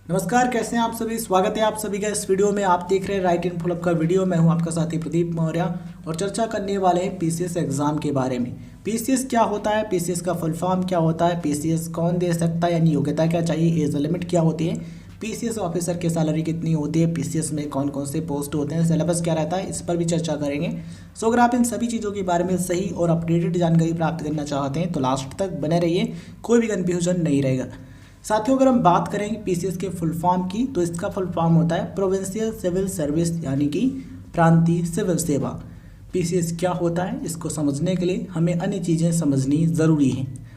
नमस्कार, कैसे हैं आप सभी। स्वागत है आप सभी का इस वीडियो में। आप देख रहे हैं राइट इन फॉलोअप का वीडियो। मैं हूं आपका साथी प्रदीप मौर्य और चर्चा करने वाले हैं पीसीएस एग्जाम के बारे में। पीसीएस क्या होता है, पीसीएस का फुल फॉर्म क्या होता है, पीसीएस कौन दे सकता है, यानी योग्यता क्या चाहिए, एज लिमिट क्या होती है, पीसीएस ऑफिसर की सैलरी कितनी होती है, पीसीएस में कौन कौन से पोस्ट होते हैं, सिलेबस क्या रहता है, इस पर भी चर्चा करेंगे। सो अगर आप इन सभी चीज़ों के बारे में सही और अपडेटेड जानकारी प्राप्त करना चाहते हैं तो लास्ट तक बने रहिए, कोई भी कन्फ्यूजन नहीं रहेगा। साथियों, अगर हम बात करें पीसीएस के फुल फॉर्म की तो इसका फुल फॉर्म होता है प्रोविंशियल सिविल सर्विस, यानी कि प्रांतीय सिविल सेवा। पीसीएस क्या होता है, इसको समझने के लिए हमें अन्य चीज़ें समझनी ज़रूरी हैं।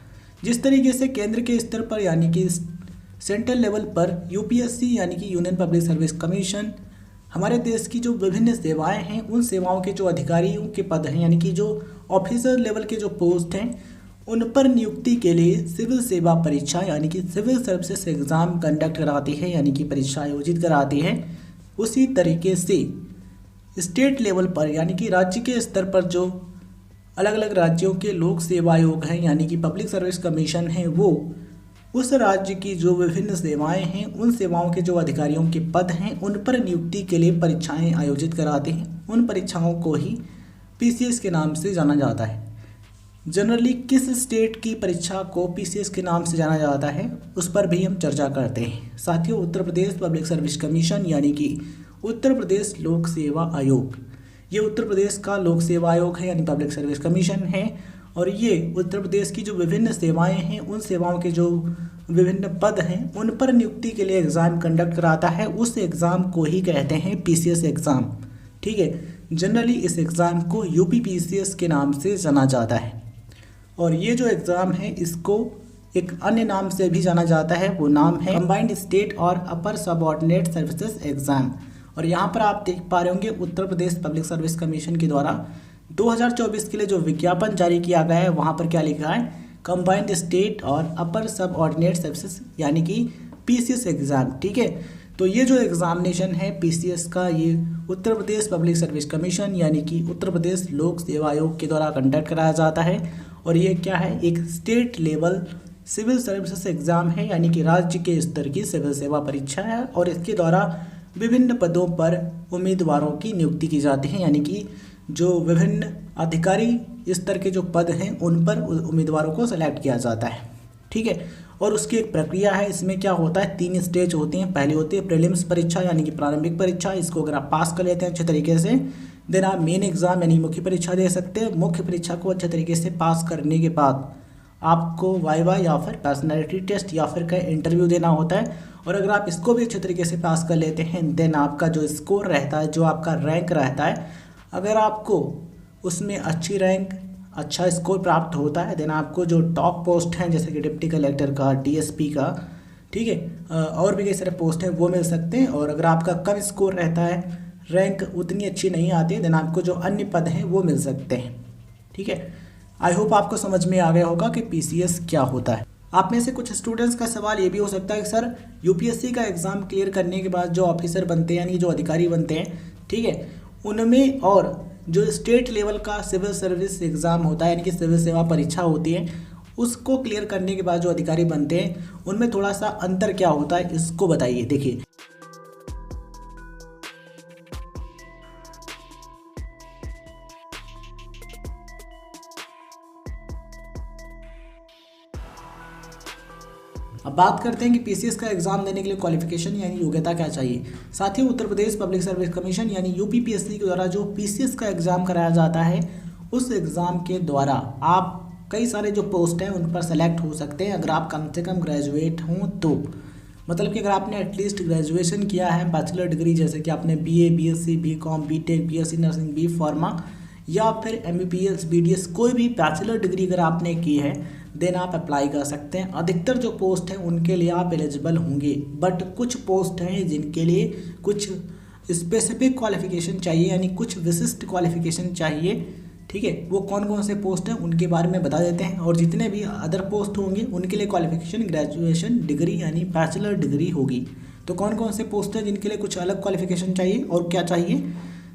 जिस तरीके से केंद्र के स्तर पर यानी कि सेंट्रल लेवल पर यूपीएससी यानी कि यूनियन पब्लिक सर्विस कमीशन हमारे देश की जो विभिन्न सेवाएं हैं उन सेवाओं के जो अधिकारियों के पद हैं यानी कि जो ऑफिसर लेवल के जो पोस्ट हैं उन पर नियुक्ति के लिए सिविल सेवा परीक्षा यानी कि सिविल सर्विसेज एग्ज़ाम कंडक्ट कराती है, यानी कि परीक्षा आयोजित कराती है। उसी तरीके से स्टेट लेवल पर यानी कि राज्य के स्तर पर जो अलग अलग राज्यों के लोक सेवा आयोग हैं यानी कि पब्लिक सर्विस कमीशन है, वो उस राज्य की जो विभिन्न सेवाएं हैं उन सेवाओं के जो अधिकारियों के पद हैं उन पर नियुक्ति के लिए परीक्षाएं आयोजित कराते हैं। उन परीक्षाओं को ही पीसीएस के नाम से जाना जाता है। जनरली किस स्टेट की परीक्षा को पीसीएस के नाम से जाना जाता है उस पर भी हम चर्चा करते हैं। साथियों, उत्तर प्रदेश पब्लिक सर्विस कमीशन यानी कि उत्तर प्रदेश लोक सेवा आयोग, ये उत्तर प्रदेश का लोक सेवा आयोग है यानी पब्लिक सर्विस कमीशन है। और ये उत्तर प्रदेश की जो विभिन्न सेवाएं हैं उन सेवाओं के जो विभिन्न पद हैं उन पर नियुक्ति के लिए एग्ज़ाम कंडक्ट कराता है। उस एग्ज़ाम को ही कहते हैं पीसीएस एग्ज़ाम। ठीक है, जनरली इस एग्ज़ाम को यूपीपीसीएस के नाम से जाना जाता है। और ये जो एग्ज़ाम है इसको एक अन्य नाम से भी जाना जाता है, वो नाम है कंबाइंड स्टेट और अपर सबऑर्डिनेट सर्विसेज एग्ज़ाम। और यहाँ पर आप देख पा रहे होंगे उत्तर प्रदेश पब्लिक सर्विस कमीशन के द्वारा 2024 के लिए जो विज्ञापन जारी किया गया है वहाँ पर क्या लिखा है, कंबाइंड स्टेट और अपर सबऑर्डिनेट सर्विसेज यानी कि पीसीएस एग्ज़ाम। ठीक है, तो ये जो एग्ज़ामिनेशन है पीसीएस का, ये उत्तर प्रदेश पब्लिक सर्विस कमीशन यानी कि उत्तर प्रदेश लोक सेवा आयोग के द्वारा कंडक्ट कराया जाता है। और ये क्या है, एक state level civil services exam है यानी कि राज्य के स्तर की सिविल सेवा परीक्षा है। और इसके द्वारा विभिन्न पदों पर उम्मीदवारों की नियुक्ति की जाती है, यानी कि जो विभिन्न अधिकारी स्तर के जो पद हैं उन पर उम्मीदवारों को सेलेक्ट किया जाता है। ठीक है, और उसकी एक प्रक्रिया है। इसमें क्या होता है, 3 स्टेज होती हैं। पहली होती है प्रीलिम्स परीक्षा यानी कि प्रारंभिक परीक्षा, इसको अगर आप पास कर लेते हैं अच्छे तरीके से देन आप मेन एग्ज़ाम यानी मुख्य परीक्षा दे सकते हैं। मुख्य परीक्षा को अच्छे तरीके से पास करने के बाद आपको वाइवा या फिर पर्सनैलिटी टेस्ट या फिर कहीं इंटरव्यू देना होता है। और अगर आप इसको भी अच्छे तरीके से पास कर लेते हैं देन आपका जो स्कोर रहता है, जो आपका रैंक रहता है, अगर आपको उसमें अच्छी रैंक अच्छा स्कोर प्राप्त होता है देन आपको जो टॉप पोस्ट हैं जैसे कि डिप्टी कलेक्टर का, डीएसपी का, ठीक है, और भी कई सारे पोस्ट हैं वो मिल सकते हैं। और अगर आपका कम स्कोर रहता है, रैंक उतनी अच्छी नहीं आती है देन आपको जो अन्य पद हैं वो मिल सकते हैं। ठीक है, आई होप आपको समझ में आ गया होगा कि पीसीएस क्या होता है। आप में से कुछ स्टूडेंट्स का सवाल ये भी हो सकता है कि सर यूपीएससी का एग्ज़ाम क्लियर करने के बाद जो ऑफिसर बनते हैं यानी जो अधिकारी बनते हैं, ठीक है, उनमें और जो स्टेट लेवल का सिविल सर्विस एग्ज़ाम होता है यानी कि सिविल सेवा परीक्षा होती है उसको क्लियर करने के बाद जो अधिकारी बनते हैं उनमें थोड़ा सा अंतर क्या होता है, इसको बताइए। देखिए, अब बात करते हैं कि पीसीएस का एग्ज़ाम देने के लिए क्वालिफिकेशन यानी योग्यता क्या चाहिए। साथ ही उत्तर प्रदेश पब्लिक सर्विस कमीशन यानी यूपीपीएससी के द्वारा जो पीसीएस का एग्ज़ाम कराया जाता है उस एग्ज़ाम के द्वारा आप कई सारे जो पोस्ट हैं उन पर सेलेक्ट हो सकते हैं अगर आप कम से कम ग्रेजुएट हों तो। मतलब कि अगर आपने एटलीस्ट ग्रेजुएशन किया है, बैचलर डिग्री, जैसे कि आपने BA, BSc, BCom, BTech, BSc nursing, B pharma या फिर एमबीबीएस, बीडीएस, कोई भी बैचलर डिग्री अगर आपने की है देन आप अप्लाई कर सकते हैं। अधिकतर जो पोस्ट हैं उनके लिए आप एलिजिबल होंगे, बट कुछ पोस्ट हैं जिनके लिए कुछ स्पेसिफिक क्वालिफिकेशन चाहिए यानी कुछ विशिष्ट क्वालिफिकेशन चाहिए। ठीक है, वो कौन कौन से पोस्ट हैं उनके बारे में बता देते हैं। और जितने भी अदर पोस्ट होंगे उनके लिए क्वालिफिकेशन ग्रेजुएशन डिग्री यानी बैचलर डिग्री होगी। तो कौन कौन से पोस्ट हैं जिनके लिए कुछ अलग क्वालिफिकेशन चाहिए और क्या चाहिए।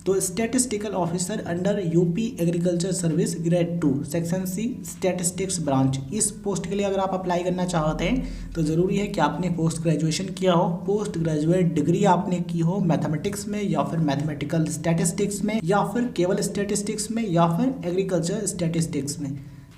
तो statistical officer under UP agriculture service grade 2 section C statistics branch, इस पोस्ट के लिए अगर आप अप्लाई करना चाहते हैं तो ज़रूरी है कि आपने पोस्ट ग्रेजुएशन किया हो, पोस्ट ग्रेजुएट डिग्री आपने की हो मैथमेटिक्स में या फिर मैथमेटिकल स्टैटिस्टिक्स में या फिर केवल स्टैटिस्टिक्स में या फिर एग्रीकल्चर स्टैटिस्टिक्स में,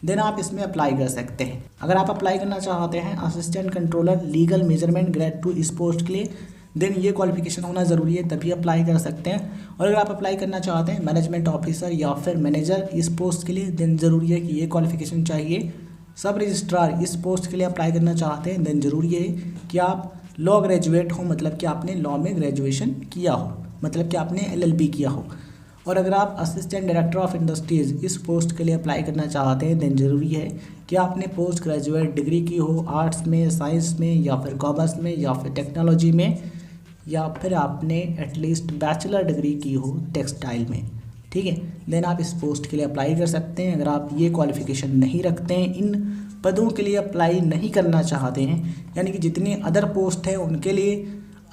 देन आप इसमें अप्लाई कर सकते हैं। अगर आप अप्लाई करना चाहते हैं assistant controller legal measurement grade 2 इस पोस्ट के लिए, देन ये क्वालिफिकेशन होना ज़रूरी है, तभी अप्लाई कर सकते हैं। और अगर आप अप्लाई करना चाहते हैं मैनेजमेंट ऑफिसर या फिर मैनेजर इस पोस्ट के लिए, देन ज़रूरी है कि ये क्वालिफिकेशन चाहिए। सब रजिस्ट्रार इस पोस्ट के लिए अप्लाई करना चाहते हैं, देन ज़रूरी है कि आप लॉ ग्रेजुएट हो, मतलब कि आपने लॉ में ग्रेजुएशन किया हो, मतलब कि आपने LLB किया हो। और अगर आप असिस्टेंट डायरेक्टर ऑफ इंडस्ट्रीज़ इस पोस्ट के लिए अप्लाई करना चाहते हैं, देन ज़रूरी है कि आपने पोस्ट ग्रेजुएट डिग्री की हो आर्ट्स में, साइंस में या फिर कॉमर्स में या फिर टेक्नोलॉजी में, या फिर आपने एटलीस्ट बैचलर डिग्री की हो टेक्सटाइल में, ठीक है। देन आप इस पोस्ट के लिए अप्लाई कर सकते हैं। अगर आप ये क्वालिफिकेशन नहीं रखते हैं, इन पदों के लिए अप्लाई नहीं करना चाहते हैं, यानी कि जितनी अदर पोस्ट है उनके लिए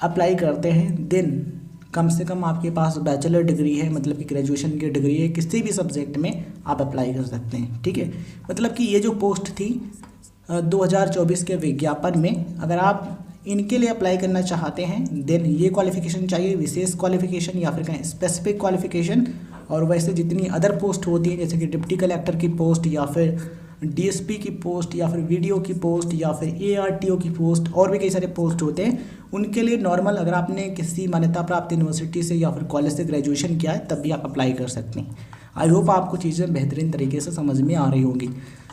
अप्लाई करते हैं, देन कम से कम आपके पास बैचलर डिग्री है, मतलब कि ग्रेजुएशन की डिग्री है, किसी भी सब्जेक्ट में आप अप्लाई कर सकते हैं, ठीक है। मतलब कि ये जो पोस्ट थी 2024 के विज्ञापन में, अगर आप इनके लिए अप्लाई करना चाहते हैं देन ये क्वालिफिकेशन चाहिए, विशेष क्वालिफिकेशन या फिर कहें स्पेसिफिक क्वालिफिकेशन। और वैसे जितनी अदर पोस्ट होती हैं जैसे कि डिप्टी कलेक्टर की पोस्ट या फिर DSP की पोस्ट या फिर VDO की पोस्ट या फिर ARTO की पोस्ट और भी कई सारे पोस्ट होते हैं, उनके लिए नॉर्मल अगर आपने किसी मान्यता प्राप्त यूनिवर्सिटी से या फिर कॉलेज से ग्रेजुएशन किया है तब भी आप अप्लाई कर सकते हैं। आई होप आपको चीज़ें बेहतरीन तरीके से समझ में आ रही होंगी।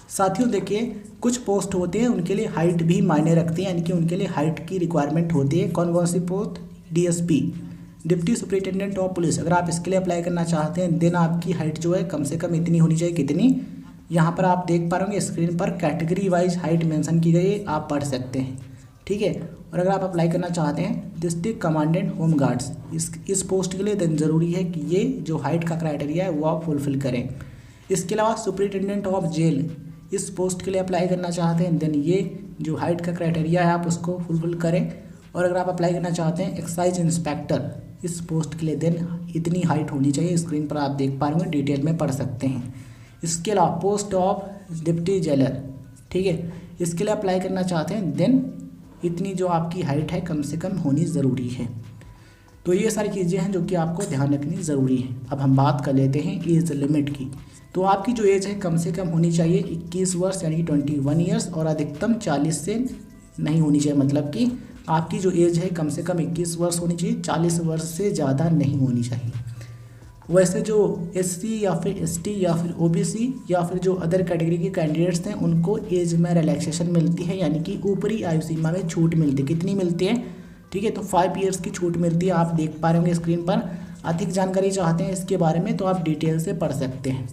साथियों देखिए, कुछ पोस्ट होते हैं उनके लिए हाइट भी मायने रखती है, यानी कि उनके लिए हाइट की रिक्वायरमेंट होती है। कौन सी post? DSP deputy superintendent of police, अगर आप इसके लिए अप्लाई करना चाहते हैं देन आपकी हाइट जो है कम से कम इतनी होनी चाहिए। कितनी? यहाँ पर आप देख पा रहे होंगे स्क्रीन पर कैटेगरी वाइज हाइट मेंशन की गई है, आप पढ़ सकते हैं, ठीक है। और अगर आप अप्लाई करना चाहते हैं डिस्ट्रिक्ट कमांडेंट होम गार्ड्स इस पोस्ट के लिए, देन ज़रूरी है कि ये जो हाइट का क्राइटेरिया है वो आप फुलफिल करें। इसके अलावा सुपरिटेंडेंट ऑफ जेल इस पोस्ट के लिए अप्लाई करना चाहते हैं, देन ये जो हाइट का क्राइटेरिया है आप उसको फुलफिल करें। और अगर आप अप्लाई करना चाहते हैं एक्साइज इंस्पेक्टर इस पोस्ट के लिए, देन इतनी हाइट होनी चाहिए, स्क्रीन पर आप देख पा रहे हैं, डिटेल में पढ़ सकते हैं। इसके अलावा पोस्ट ऑफ डिप्टी जेलर, ठीक है, इसके लिए अप्लाई करना चाहते हैं देन इतनी जो आपकी हाइट है कम से कम होनी ज़रूरी है। तो ये सारी चीज़ें हैं जो कि आपको ध्यान रखनी ज़रूरी है। अब हम बात कर लेते हैं एज लिमिट की। तो आपकी जो एज है कम से कम होनी चाहिए 21 वर्ष यानी कि 21 ईयर्स, और अधिकतम 40 से नहीं होनी चाहिए, मतलब कि आपकी जो एज है कम से कम 21 वर्ष होनी चाहिए, 40 वर्ष से ज़्यादा नहीं होनी चाहिए। वैसे जो SC या फिर ST या फिर OBC या फिर जो अदर कैटेगरी के कैंडिडेट्स हैं उनको एज में रिलैक्सेशन मिलती है, यानी कि ऊपरी आयु सीमा में छूट मिलती है। कितनी मिलती है? ठीक है, तो 5 ईयर्स की छूट मिलती है, आप देख पा रहे होंगे स्क्रीन पर। अधिक जानकारी चाहते हैं इसके बारे में तो आप डिटेल से पढ़ सकते हैं,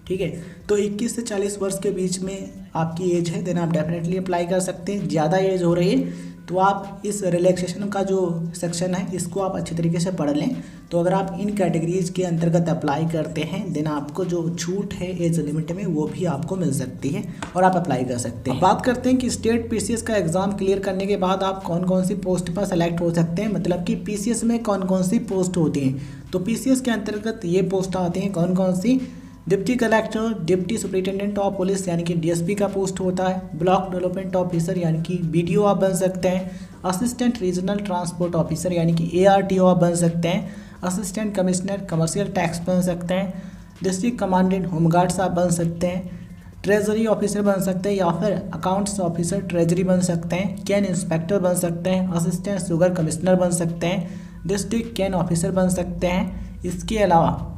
ठीक है। तो 21 से 40 वर्ष के बीच में आपकी एज है, देन आप डेफिनेटली अप्लाई कर सकते हैं। ज़्यादा एज हो रही है तो आप इस रिलैक्सेशन का जो सेक्शन है इसको आप अच्छे तरीके से पढ़ लें। तो अगर आप इन कैटेगरीज के अंतर्गत अप्लाई करते हैं देन आपको जो छूट है एज लिमिट में वो भी आपको मिल सकती है और आप अप्लाई कर सकते हैं। बात करते हैं कि स्टेट PCS का एग्ज़ाम क्लियर करने के बाद आप कौन कौन सी पोस्ट पर सेलेक्ट हो सकते हैं, मतलब कि PCS में कौन कौन सी पोस्ट होती हैं। तो PCS के अंतर्गत ये पोस्ट आती हैं कौन कौन सी? Deputy collector, deputy superintendent of police यानी कि DSP का पोस्ट होता है, ब्लॉक डेवलपमेंट ऑफिसर यानी कि BDO आप बन सकते हैं, असिस्टेंट रीजनल ट्रांसपोर्ट ऑफिसर यानी कि ARTO आप बन सकते हैं, असिस्टेंट कमिश्नर कमर्शियल टैक्स बन सकते हैं, डिस्ट्रिक्ट कमांडेंट होमगार्ड्स आप बन सकते हैं, ट्रेजरी ऑफिसर बन सकते हैं या फिर अकाउंट्स ऑफिसर ट्रेजरी बन सकते हैं, कैन इंस्पेक्टर बन सकते हैं, असिस्टेंट शुगर कमिश्नर बन सकते हैं, डिस्ट्रिक्ट कैन ऑफिसर बन सकते हैं। इसके अलावा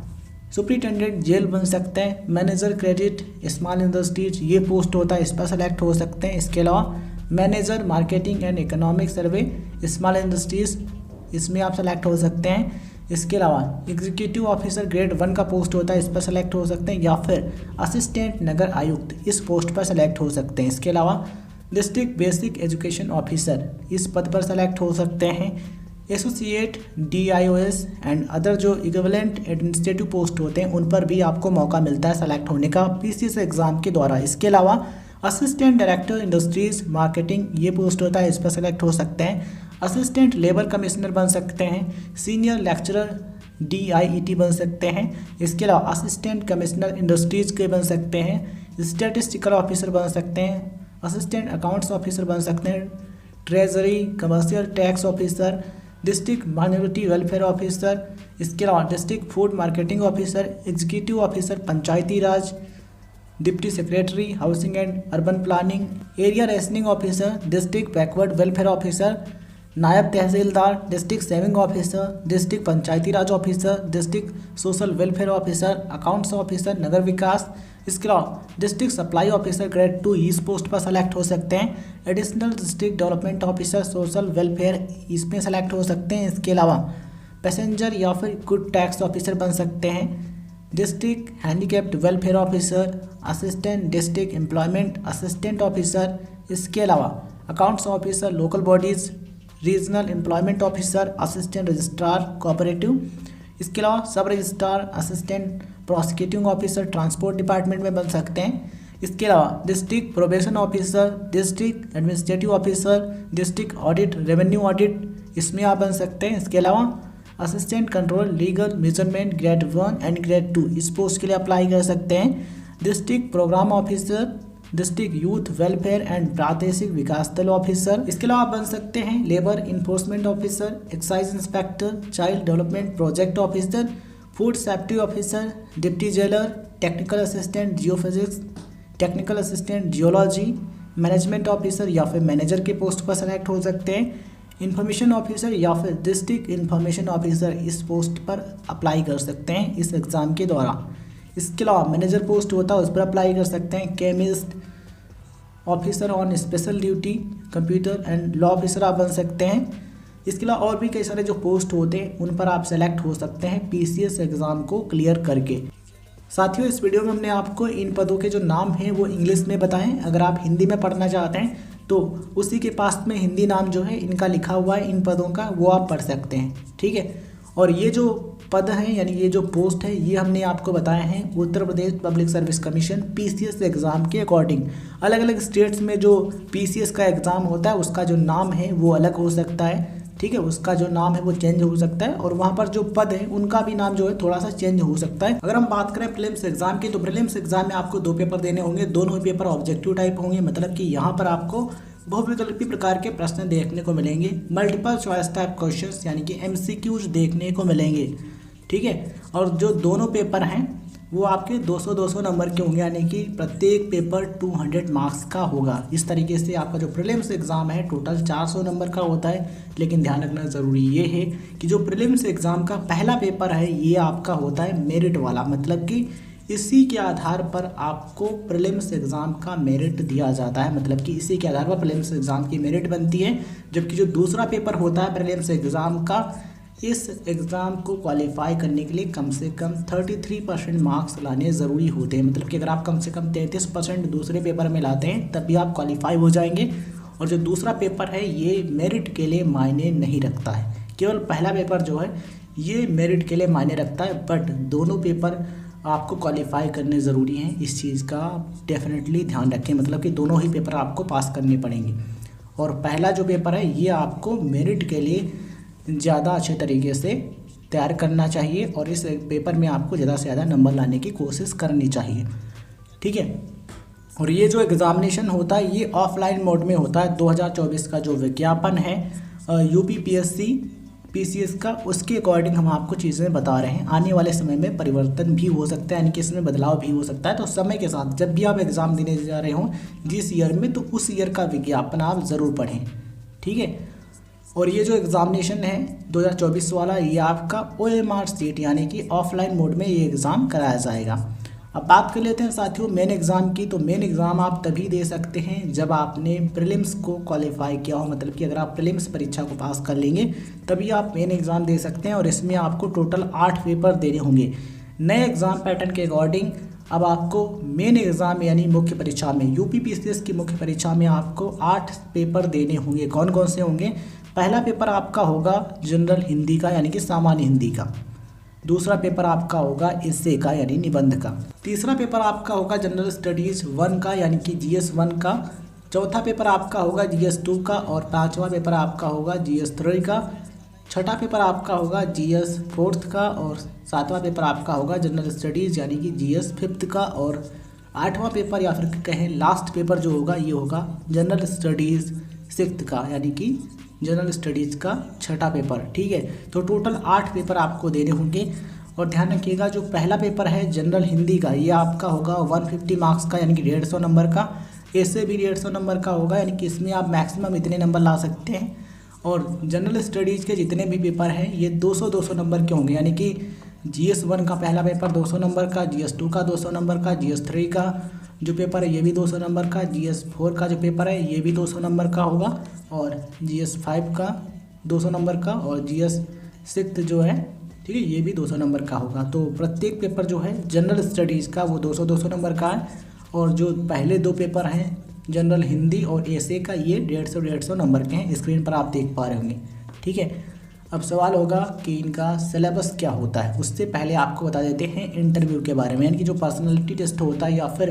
सुपरिटेंडेंट जेल बन सकते हैं, मैनेजर क्रेडिट स्मॉल इंडस्ट्रीज ये पोस्ट होता है, इस पर सेलेक्ट हो सकते हैं। इसके अलावा manager marketing and economic survey small industries इसमें आप सेलेक्ट हो सकते हैं। इसके अलावा एग्जीक्यूटिव ऑफिसर ग्रेड 1 का पोस्ट होता है, इस पर सेलेक्ट हो सकते हैं, या फिर असिस्टेंट नगर आयुक्त इस पोस्ट पर सेलेक्ट हो सकते हैं। इसके अलावा डिस्ट्रिक्ट बेसिक एजुकेशन ऑफिसर इस पद पर सेलेक्ट हो सकते हैं। एसोसिएट DIOS एंड अदर जो इक्विवेलेंट एडमिनिस्ट्रेटिव पोस्ट होते हैं उन पर भी आपको मौका मिलता है सेलेक्ट होने का PCS एग्ज़ाम के द्वारा। इसके अलावा असिस्टेंट डायरेक्टर इंडस्ट्रीज मार्केटिंग ये पोस्ट होता है, इस पर सेलेक्ट हो सकते हैं। असिस्टेंट लेबर कमिश्नर बन सकते हैं, सीनियर लेक्चरर DIET बन सकते हैं। इसके अलावा असिस्टेंट कमिश्नर इंडस्ट्रीज के बन सकते हैं, स्टैटिस्टिकल ऑफिसर बन सकते हैं, असिस्टेंट अकाउंट्स ऑफिसर बन सकते हैं, treasury commercial tax officer, district minority welfare officer, इसके अलावा district food marketing officer, executive officer panchayati raj, deputy secretary housing and urban planning, area rationing officer, district backward welfare officer, नायब tehsildar, district saving officer, district panchayati raj officer, district social welfare officer, accounts officer नगर विकास, इसके अलावा district supply officer grade 2 इस post पर select हो सकते हैं। Additional district development officer social welfare इसमें सेलेक्ट हो सकते हैं। इसके अलावा पैसेंजर या फिर गुड टैक्स ऑफिसर बन सकते हैं, district handicapped welfare officer, assistant district employment assistant officer, इसके अलावा accounts officer local bodies, regional employment officer, assistant registrar cooperative, इसके अलावा सब registrar, assistant prosecuting officer transport department में बन सकते हैं। इसके अलावा district probation officer, district administrative officer, district audit revenue audit इसमें आप बन सकते हैं। इसके अलावा assistant control legal measurement grade 1 and grade 2 इस पोस्ट के लिए अप्लाई कर सकते हैं। District programme officer, district youth welfare and प्रादेशिक विकास दल ऑफिसर, इसके अलावा आप बन सकते हैं labour enforcement officer, excise inspector, child development project officer, food safety officer, deputy jailer, technical assistant geophysics, technical assistant geology, management officer या फिर मैनेजर के पोस्ट पर सेलेक्ट हो सकते हैं। इन्फॉर्मेशन ऑफिसर या फिर डिस्ट्रिक्ट इन्फॉर्मेशन ऑफिसर इस पोस्ट पर अप्लाई कर सकते हैं इस एग्ज़ाम के द्वारा। इसके अलावा मैनेजर पोस्ट होता है उस पर अप्लाई कर सकते हैं। Chemist officer on special duty, computer and law officer आप बन सकते हैं। इसके अलावा और भी कई सारे जो पोस्ट होते हैं उन पर आप सेलेक्ट हो सकते हैं PCS एग्ज़ाम को क्लियर करके। साथियों, इस वीडियो में हमने आपको इन पदों के जो नाम हैं वो इंग्लिश में बताएं। अगर आप हिंदी में पढ़ना चाहते हैं तो उसी के पास में हिंदी नाम जो है इनका लिखा हुआ है इन पदों का, वो आप पढ़ सकते हैं, ठीक है। और ये जो पद हैं यानी ये जो पोस्ट है ये हमने आपको बताए हैं Uttar Pradesh public service commission PCS exam के अकॉर्डिंग। अलग अलग स्टेट्स में जो PCS का एग्ज़ाम होता है उसका जो नाम है वो अलग हो सकता है, ठीक है, उसका जो नाम है वो चेंज हो सकता है और वहाँ पर जो पद है उनका भी नाम जो है थोड़ा सा चेंज हो सकता है। अगर हम बात करें प्रीलिम्स एग्जाम की तो प्रीलिम्स एग्जाम में आपको 2 पेपर देने होंगे, दोनों ही पेपर ऑब्जेक्टिव टाइप होंगे, मतलब कि यहाँ पर आपको बहुविकल्पी प्रकार के प्रश्न देखने को मिलेंगे, मल्टीपल चॉइस टाइप क्वेश्चंस यानी कि MCQs देखने को मिलेंगे, ठीक है। और जो दोनों पेपर हैं वो आपके 200-200 नंबर के होंगे, यानी कि प्रत्येक पेपर 200 मार्क्स का होगा। इस तरीके से आपका जो प्रीलिम्स एग्ज़ाम है टोटल 400 नंबर का होता है। लेकिन ध्यान रखना ज़रूरी ये है कि जो प्रीलिम्स एग्ज़ाम का पहला पेपर है ये आपका होता है मेरिट वाला, मतलब कि इसी के आधार पर आपको प्रीलिम्स एग्ज़ाम का मेरिट दिया जाता है, मतलब कि इसी के आधार पर प्रीलिम्स एग्ज़ाम की मेरिट बनती है। जबकि जो दूसरा पेपर होता है प्रीलिम्स एग्ज़ाम का, इस एग्ज़ाम को क्वालिफाई करने के लिए कम से कम 33% मार्क्स लाने ज़रूरी होते हैं, मतलब कि अगर आप कम से कम 33% दूसरे पेपर में लाते हैं तब भी आप क्वालिफाई हो जाएंगे। और जो दूसरा पेपर है ये मेरिट के लिए मायने नहीं रखता है, केवल पहला पेपर जो है ये मेरिट के लिए मायने रखता है, बट दोनों पेपर आपको क्वालिफाई करने ज़रूरी हैं। इस चीज़ का डेफिनेटली ध्यान रखें, मतलब कि दोनों ही पेपर आपको पास करने पड़ेंगे। और पहला जो पेपर है ये आपको मेरिट के लिए ज़्यादा अच्छे तरीके से तैयार करना चाहिए और इस पेपर में आपको ज़्यादा से ज़्यादा नंबर लाने की कोशिश करनी चाहिए, ठीक है। और ये जो एग्ज़ामिनेशन होता है ये ऑफलाइन मोड में होता है। 2024 का जो विज्ञापन है UPPSC PCS का, उसके अकॉर्डिंग हम आपको चीज़ें बता रहे हैं। आने वाले समय में परिवर्तन भी हो सकता है, यानी कि इसमें बदलाव भी हो सकता है। तो समय के साथ जब भी आप एग्ज़ाम देने जा रहे हों जिस ईयर में, तो उस ईयर का विज्ञापन आप ज़रूर पढ़ें, ठीक है। और ये जो एग्ज़ामिनेशन है 2024 वाला ये आपका OMR सीट यानी कि ऑफलाइन मोड में ये एग्ज़ाम कराया जाएगा। अब बात कर लेते हैं साथियों मेन एग्ज़ाम की। तो मेन एग्ज़ाम आप तभी दे सकते हैं जब आपने प्रीलिम्स को क्वालिफाई किया हो, मतलब कि अगर आप प्रीलिम्स परीक्षा को पास कर लेंगे तभी आप मेन एग्ज़ाम दे सकते हैं। और इसमें आपको टोटल 8 पेपर देने होंगे। नए एग्ज़ाम पैटर्न के अकॉर्डिंग अब आपको मेन एग्ज़ाम यानी मुख्य परीक्षा में UPPSC की मुख्य परीक्षा में आपको 8 पेपर देने होंगे। कौन कौन से होंगे? पहला पेपर आपका होगा जनरल हिंदी का यानी कि सामान्य हिंदी का। दूसरा पेपर आपका होगा एस्से का यानी निबंध का। तीसरा पेपर आपका होगा जनरल स्टडीज़ 1 का यानी कि GS 1 का। चौथा पेपर आपका होगा GS 2 का और पांचवा पेपर आपका होगा GS 3 का। छठा पेपर आपका होगा जीएस फोर्थ का, और सातवां पेपर आपका होगा जनरल स्टडीज़ यानी कि जीएस फिफ्थ का, और आठवां पेपर या फिर कहें लास्ट पेपर जो होगा ये होगा जनरल स्टडीज़ सिक्स्थ का यानी कि जनरल स्टडीज़ का छठा पेपर। ठीक है, तो टोटल 8 पेपर आपको देने होंगे। और ध्यान रखिएगा जो पहला पेपर है जनरल हिंदी का, ये आपका होगा 150 मार्क्स का यानी कि 150 नंबर का। ऐसे भी 150 नंबर का होगा, यानी कि इसमें आप मैक्सिमम इतने नंबर ला सकते हैं। और जनरल स्टडीज़ के जितने भी पेपर हैं ये 200-200 नंबर के होंगे, यानी कि GS1 का पहला पेपर 200 नंबर का, GS2 का 200 नंबर का, GS3 का जो पेपर है ये भी 200 नंबर का, GS4 का जो पेपर है ये भी 200 नंबर का होगा, और GS5 का 200 नंबर का, और GS6 जो है ठीक है ये भी 200 नंबर का होगा। तो प्रत्येक पेपर जो है जनरल स्टडीज़ का वो 200-200 नंबर का है, और जो पहले 2 पेपर हैं जनरल हिंदी और ऐसे का ये 150-150 नंबर के हैं, स्क्रीन पर आप देख पा रहे होंगे। ठीक है, अब सवाल होगा कि इनका सिलेबस क्या होता है। उससे पहले आपको बता देते हैं इंटरव्यू के बारे में, यानी कि जो पर्सनैलिटी टेस्ट होता है या फिर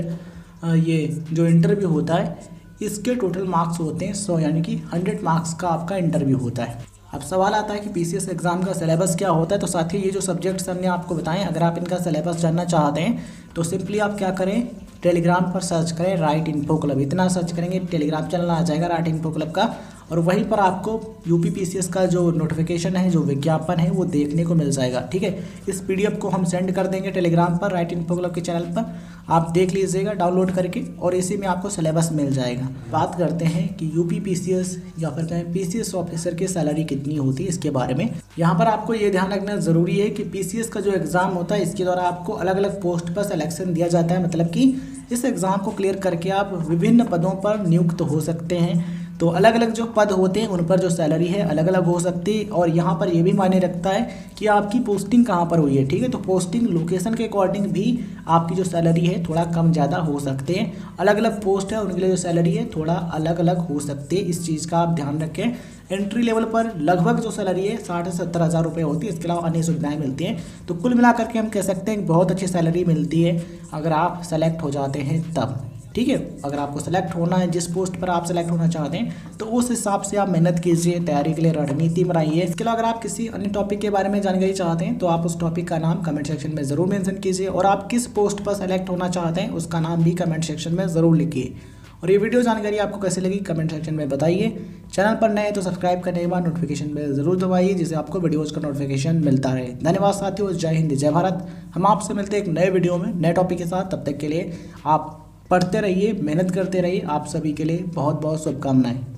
ये जो इंटरव्यू होता है इसके टोटल मार्क्स होते हैं 100, यानी कि 100 मार्क्स का आपका इंटरव्यू होता है। अब सवाल आता है कि पीसीएस एग्ज़ाम का सिलेबस क्या होता है। तो साथियों ये जो सब्जेक्ट्स हमने आपको बताएं, अगर आप इनका सिलेबस जानना चाहते हैं तो सिंपली आप क्या करें, टेलीग्राम पर सर्च करें राइट इन्फो क्लब, इतना सर्च करेंगे टेलीग्राम चैनल आ जाएगा राइट इन्फो क्लब का, और वहीं पर आपको यूपी पीसीएस का जो नोटिफिकेशन है, जो विज्ञापन है वो देखने को मिल जाएगा। ठीक है, इस पीडीएफ को हम सेंड कर देंगे टेलीग्राम पर राइट इन्फो क्लब के चैनल पर, आप देख लीजिएगा डाउनलोड करके, और इसी में आपको सिलेबस मिल जाएगा। बात करते हैं कि यूपी पीसीएस या फिर कहें पीसीएस ऑफिसर की सैलरी कितनी होती है इसके बारे में। यहाँ पर आपको ये ध्यान रखना ज़रूरी है कि पीसीएस का जो एग्ज़ाम होता है इसके द्वारा आपको अलग अलग पोस्ट पर सिलेक्शन दिया जाता है, मतलब कि इस एग्ज़ाम को क्लियर करके आप विभिन्न पदों पर नियुक्त हो सकते हैं। तो अलग अलग जो पद होते हैं उन पर जो सैलरी है अलग अलग हो सकती है, और यहाँ पर ये भी मायने रखता है कि आपकी पोस्टिंग कहाँ पर हुई है। ठीक है, तो पोस्टिंग लोकेशन के अकॉर्डिंग भी आपकी जो सैलरी है थोड़ा कम ज़्यादा हो सकते हैं। अलग अलग पोस्ट है उनके लिए जो सैलरी है थोड़ा अलग अलग हो सकती है, इस चीज़ का आप ध्यान रखें। एंट्री लेवल पर लगभग जो सैलरी है 60 से 70 हज़ार रुपये होती है, इसके अलावा अन्य सुविधाएँ मिलती हैं। तो कुल मिलाकर के हम कह सकते हैं बहुत अच्छी सैलरी मिलती है अगर आप सेलेक्ट हो जाते हैं तब। ठीक है, अगर आपको सेलेक्ट होना है, जिस पोस्ट पर आप सेलेक्ट होना चाहते हैं तो उस हिसाब से आप मेहनत कीजिए, तैयारी के लिए रणनीति बनाइए। इसके अलावा अगर आप किसी अन्य टॉपिक के बारे में जानकारी चाहते हैं तो आप उस टॉपिक का नाम कमेंट सेक्शन में ज़रूर मेंशन कीजिए, और आप किस पोस्ट पर सेलेक्ट होना चाहते हैं उसका नाम भी कमेंट सेक्शन में ज़रूर लिखिए। और ये वीडियो जानकारी आपको कैसे लगी कमेंट सेक्शन में बताइए। चैनल पर नए तो सब्सक्राइब करने के बाद नोटिफिकेशन बेल ज़रूर दबाइए, जिससे आपको वीडियोज़ का नोटिफिकेशन मिलता रहे। धन्यवाद साथियों, जय हिंद जय भारत। हम आपसे मिलते हैं एक नए वीडियो में नए टॉपिक के साथ। तब तक के लिए आप पढ़ते रहिए, मेहनत करते रहिए। आप सभी के लिए बहुत बहुत शुभकामनाएं।